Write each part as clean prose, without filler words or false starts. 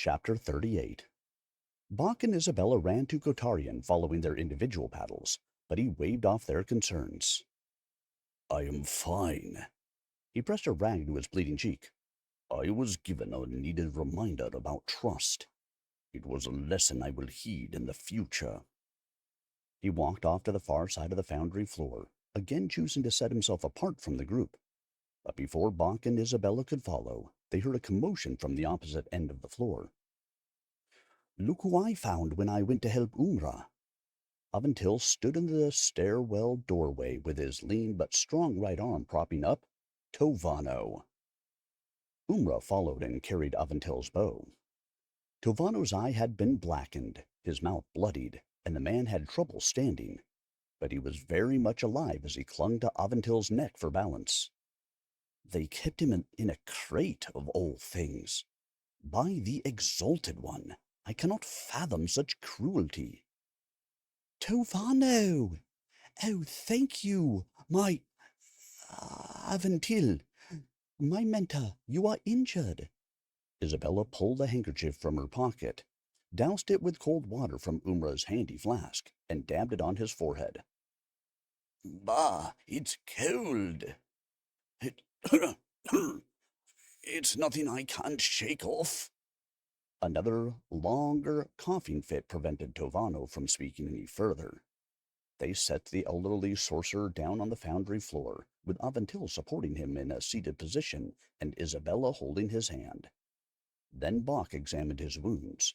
Chapter 38. Bok and Isabella ran to Kotarian following their individual paddles, but he waved off their concerns. "I am fine." He pressed a rag to his bleeding cheek. "I was given a needed reminder about trust. It was a lesson I will heed in the future." He walked off to the far side of the foundry floor, again choosing to set himself apart from the group. But before Bok and Isabella could follow, they heard a commotion from the opposite end of the floor. "Look who I found when I went to help Umra." Avantil stood in the stairwell doorway with his lean but strong right arm propping up Tovano. Umra followed and carried Avantil's bow. Tovano's eye had been blackened, his mouth bloodied, and the man had trouble standing, but he was very much alive as he clung to Avantil's neck for balance. They kept him in a crate, of all things. By the Exalted One, I cannot fathom such cruelty. "Tovano! Oh, thank you, my Avantil, my mentor, you are injured." Isabella pulled a handkerchief from her pocket, doused it with cold water from Umra's handy flask, and dabbed it on his forehead. "Bah, it's cold. It, it's nothing I can't shake off." Another, longer coughing fit prevented Tovano from speaking any further. They set the elderly sorcerer down on the foundry floor, with Avantil supporting him in a seated position and Isabella holding his hand. Then Bok examined his wounds.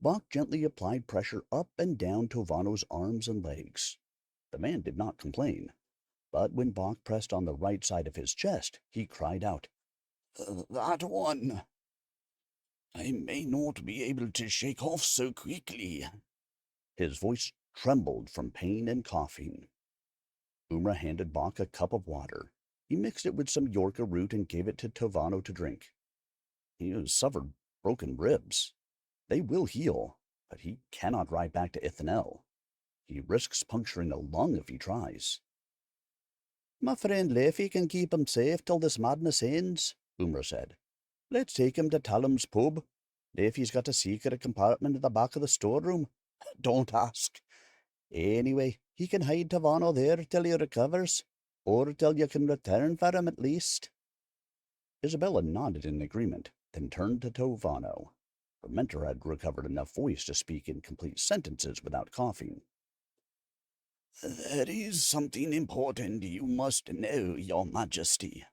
Bok gently applied pressure up and down Tovano's arms and legs. The man did not complain, but when Bok pressed on the right side of his chest, he cried out, "That one! I may not be able to shake off so quickly." His voice trembled from pain and coughing. Umra handed Bok a cup of water. He mixed it with some Yorka root and gave it to Tovano to drink. He has suffered broken ribs. They will heal, but he cannot ride back to Ithanel. He risks puncturing a lung if he tries. "My friend Leafy can keep him safe till this madness ends," Umra said. "Let's take him to Talum's pub. Leafy's got a secret compartment at the back of the storeroom. Don't ask. Anyway, he can hide Tovano there till he recovers, or till you can return for him at least." Isabella nodded in agreement, then turned to Tovano. Her mentor had recovered enough voice to speak in complete sentences without coughing. "There is something important you must know, Your Majesty.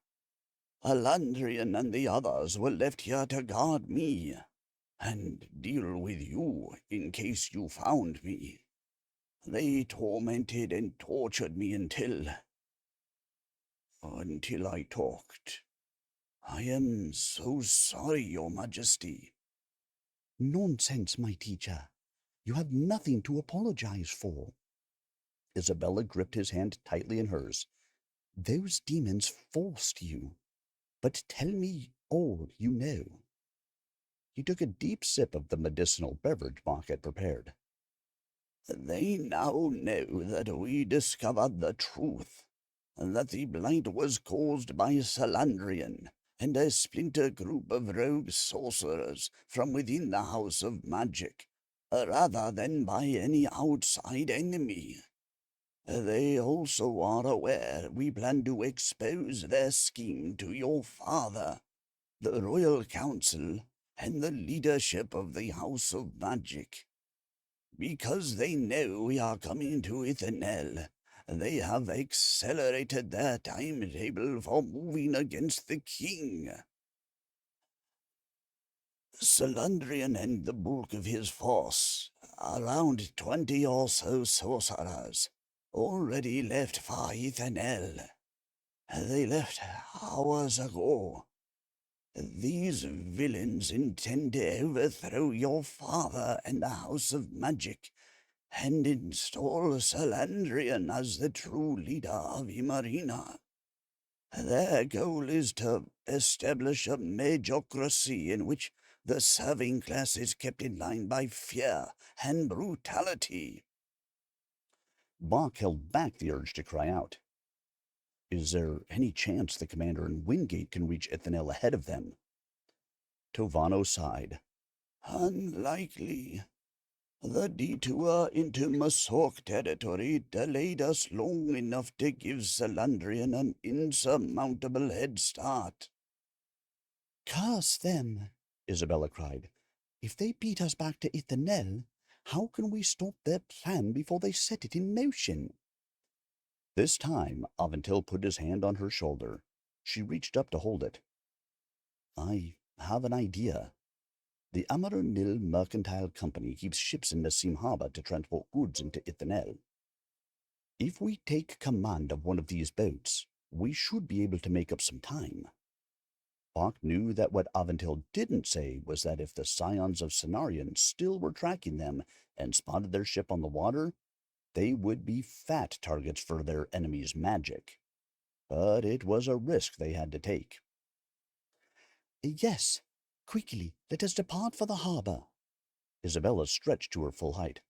Alandrian and the others were left here to guard me, and deal with you in case you found me. They tormented and tortured me until I talked. I am so sorry, Your Majesty." "Nonsense, my teacher. You have nothing to apologize for." Isabella gripped his hand tightly in hers. "Those demons forced you. But tell me all you know." He took a deep sip of the medicinal beverage Bok had prepared. "They now know that we discovered the truth, that the blight was caused by Salandrian and a splinter group of rogue sorcerers from within the House of Magic, rather than by any outside enemy. They also are aware we plan to expose their scheme to your father, the Royal Council, and the leadership of the House of Magic. Because they know we are coming to Ithanel, they have accelerated their timetable for moving against the king. Salandrian and the bulk of his force, around 20 or so sorcerers, already left for Ithanel. They left hours ago. These villains intend to overthrow your father and the House of Magic, and install Salandrian as the true leader of Imarina. Their goal is to establish a majocracy in which the serving class is kept in line by fear and brutality." Bok held back the urge to cry out. "Is there any chance the commander in Wingate can reach Ithanel ahead of them?" Tovano sighed. Unlikely. The detour into Masok territory delayed us long enough to give Salandrian an insurmountable head start. Curse them, Isabella cried. If they beat us back to Ithanel, how can we stop their plan before they set it in motion? This time, Avantil put his hand on her shoulder. She reached up to hold it. I have an idea. The Amaranil Mercantile Company keeps ships in Nassim Harbor to transport goods into Ithanel. If we take command of one of these boats, we should be able to make up some time. Bok knew that what Avantil didn't say was that if the scions of Cenarion still were tracking them and spotted their ship on the water, they would be fat targets for their enemy's magic. But it was a risk they had to take. Yes, quickly, let us depart for the harbor. Isabella stretched to her full height.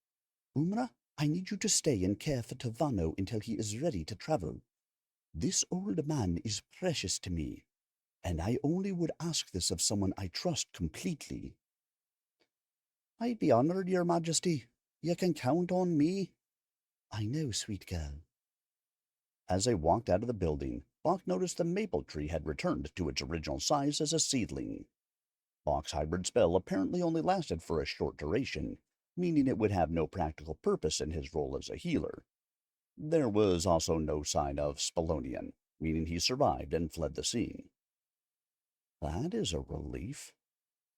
Umra, I need you to stay and care for Tovano until he is ready to travel. This old man is precious to me, and I only would ask this of someone I trust completely. I'd be honored, Your Majesty. You can count on me. I know, sweet girl. As they walked out of the building, Bok noticed the maple tree had returned to its original size as a seedling. Bok's hybrid spell apparently only lasted for a short duration, meaning it would have no practical purpose in his role as a healer. There was also no sign of Spallonian, meaning he survived and fled the scene. That is a relief.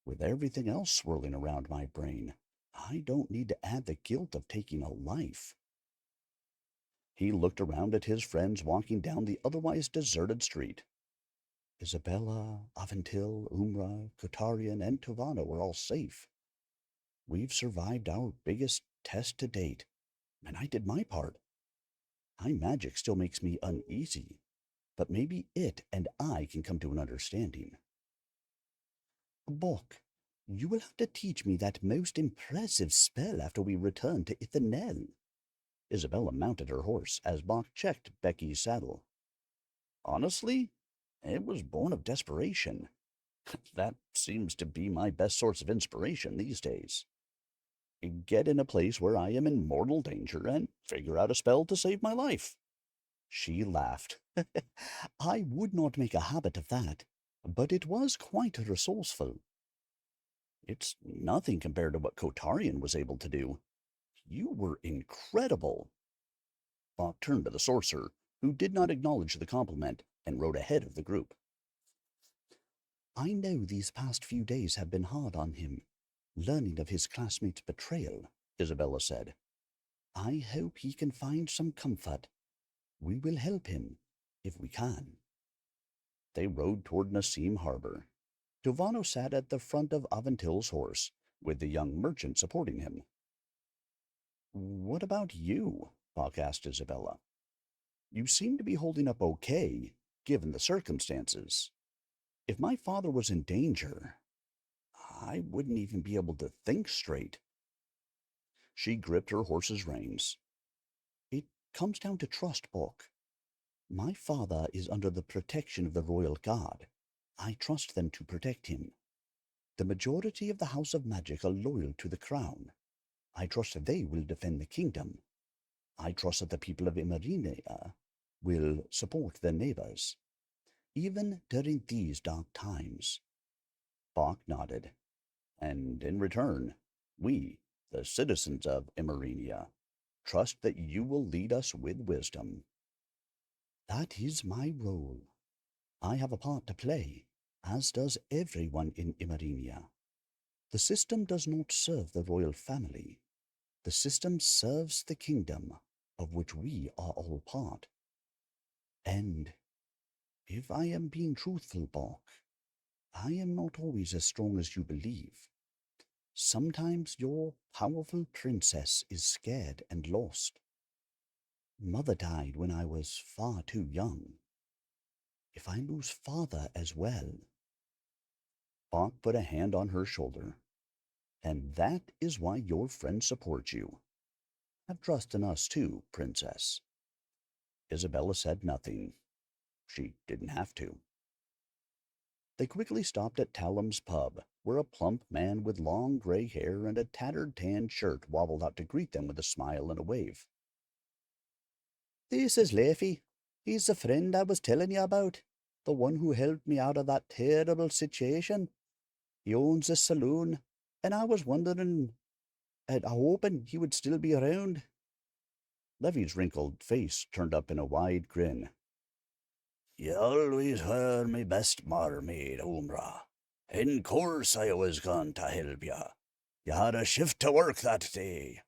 With everything else swirling around my brain, I don't need to add the guilt of taking a life. He looked around at his friends walking down the otherwise deserted street. Isabella, Avantil, Umra, Kotarian, and Tovano were all safe. We've survived our biggest test to date, and I did my part. My magic still makes me uneasy, but maybe it and I can come to an understanding. Bok, you will have to teach me that most impressive spell after we return to Ithanel. Isabella mounted her horse as Bok checked Becky's saddle. Honestly, it was born of desperation. That seems to be my best source of inspiration these days. Get in a place where I am in mortal danger and figure out a spell to save my life. She laughed. I would not make a habit of that, but it was quite resourceful. It's nothing compared to what Kotarian was able to do. You were incredible. Bok turned to the sorcerer, who did not acknowledge the compliment and rode ahead of the group. I know these past few days have been hard on him, learning of his classmate's betrayal, Isabella said. I hope he can find some comfort. We will help him, if we can. They rode toward Nassim Harbor. Tovano sat at the front of Avantil's horse, with the young merchant supporting him. What about you? Bok asked Isabella. You seem to be holding up okay, given the circumstances. If my father was in danger, I wouldn't even be able to think straight. She gripped her horse's reins. It comes down to trust, Bok. My father is under the protection of the royal guard. I trust them to protect him. The majority of the House of Magic are loyal to the crown. I trust that they will defend the kingdom. I trust that the people of Imarinia will support their neighbors, even during these dark times. Bok nodded. And in return, we, the citizens of Imarinia, trust that you will lead us with wisdom. That is my role. I have a part to play, as does everyone in Imarinia. The system does not serve the royal family. The system serves the kingdom, of which we are all part. And, if I am being truthful, Bok, I am not always as strong as you believe. Sometimes your powerful princess is scared and lost. Mother died when I was far too young. If I lose father as well. Bok put a hand on her shoulder. And that is why your friends support you. Have trust in us too, princess. Isabella said nothing. She didn't have to. They quickly stopped at Talum's pub, where a plump man with long gray hair and a tattered tan shirt wobbled out to greet them with a smile and a wave. "This is Leafy. He's the friend I was telling you about, the one who helped me out of that terrible situation. He owns this saloon, and I was wondering, hoping he would still be around." Levy's wrinkled face turned up in a wide grin. "You always were my best barmaid, Umra. In course I was going to help you. You had a shift to work that day."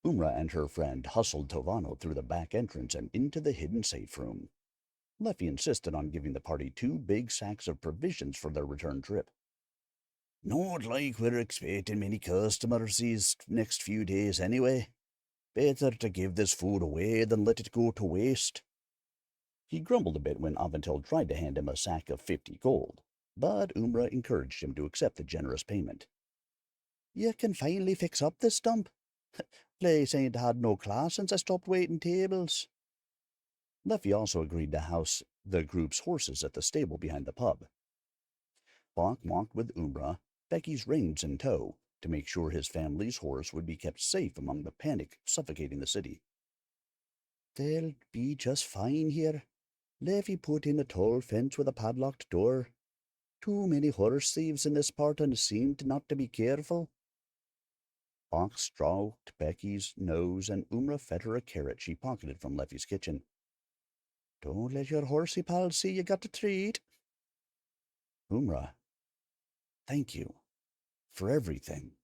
Umra and her friend hustled Tovano through the back entrance and into the hidden safe room. Leffy insisted on giving the party 2 big sacks of provisions for their return trip. "Not like we're expecting many customers these next few days anyway. Better to give this food away than let it go to waste." He grumbled a bit when Avantil tried to hand him a sack of 50 gold, but Umra encouraged him to accept the generous payment. "You can finally fix up this dump. Place ain't had no class since I stopped waiting tables." Leffy also agreed to house the group's horses at the stable behind the pub. Bok walked with Umra, Becky's reins in tow, to make sure his family's horse would be kept safe among the panic suffocating the city. "They'll be just fine here. Leffy put in a tall fence with a padlocked door. Too many horse thieves in this part and seemed not to be careful." Bok stroked Becky's nose, and Umra fed her a carrot she pocketed from Leffy's kitchen. "Don't let your horsey pals see you got a treat." "Umra, thank you for everything.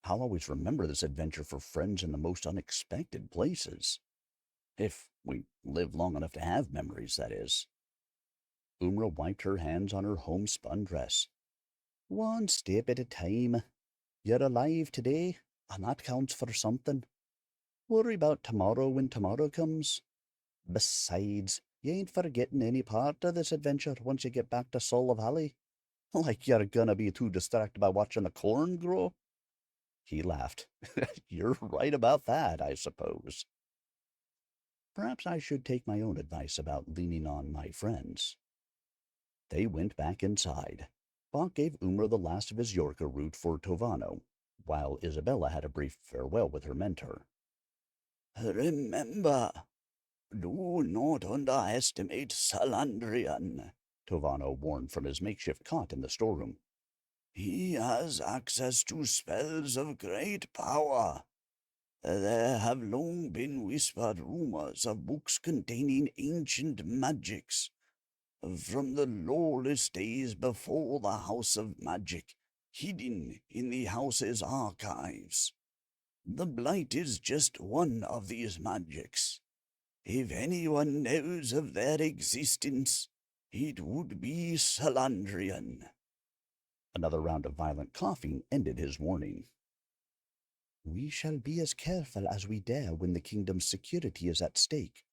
I'll always remember this adventure for friends in the most unexpected places. If we live long enough to have memories, that is." Umra wiped her hands on her homespun dress. "One step at a time. You're alive today, and that counts for something. Worry about tomorrow when tomorrow comes. Besides, you ain't forgetting any part of this adventure once you get back to Soul Valley. Like you're gonna be too distracted by watching the corn grow." He laughed. "You're right about that, I suppose. Perhaps I should take my own advice about leaning on my friends." They went back inside. Bok gave Umar the last of his Yorker root for Tovano, while Isabella had a brief farewell with her mentor. "Remember, do not underestimate Salandrian," Tovano warned from his makeshift cot in the storeroom. "He has access to spells of great power. There have long been whispered rumors of books containing ancient magics from the lawless days before the House of Magic, hidden in the house's archives. The Blight is just one of these magics. If anyone knows of their existence, it would be Salandrian." Another round of violent coughing ended his warning. "We shall be as careful as we dare when the kingdom's security is at stake.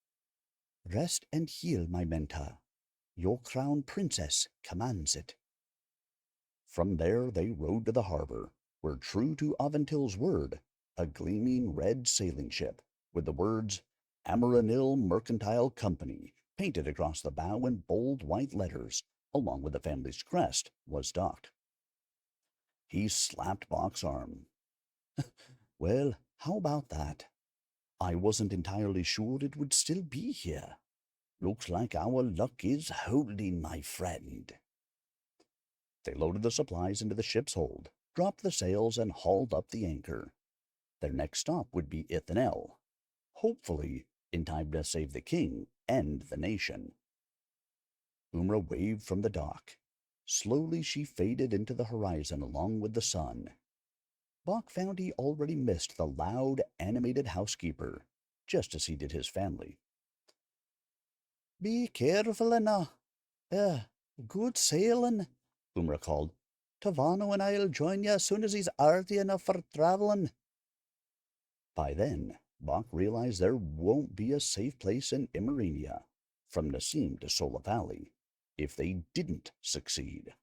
Rest and heal, my mentor. Your crown princess commands it." From there they rode to the harbor, where, true to Avantil's word, a gleaming red sailing ship, with the words Amaranil Mercantile Company painted across the bow in bold white letters, along with the family's crest, was docked. He slapped Bok's arm. "Well, how about that? I wasn't entirely sure it would still be here. Looks like our luck is holding, my friend." They loaded the supplies into the ship's hold, dropped the sails, and hauled up the anchor. Their next stop would be Ithanel, hopefully in time to save the king and the nation. Umra waved from the dock. Slowly she faded into the horizon along with the sun. Bok found he already missed the loud, animated housekeeper, just as he did his family. "Be careful, Anna. Good sailing," Umra called. "Tovano and I'll join you as soon as he's earthy enough for traveling." By then, Bok realized there won't be a safe place in Emerenia, from Nassim to Sola Valley, if they didn't succeed.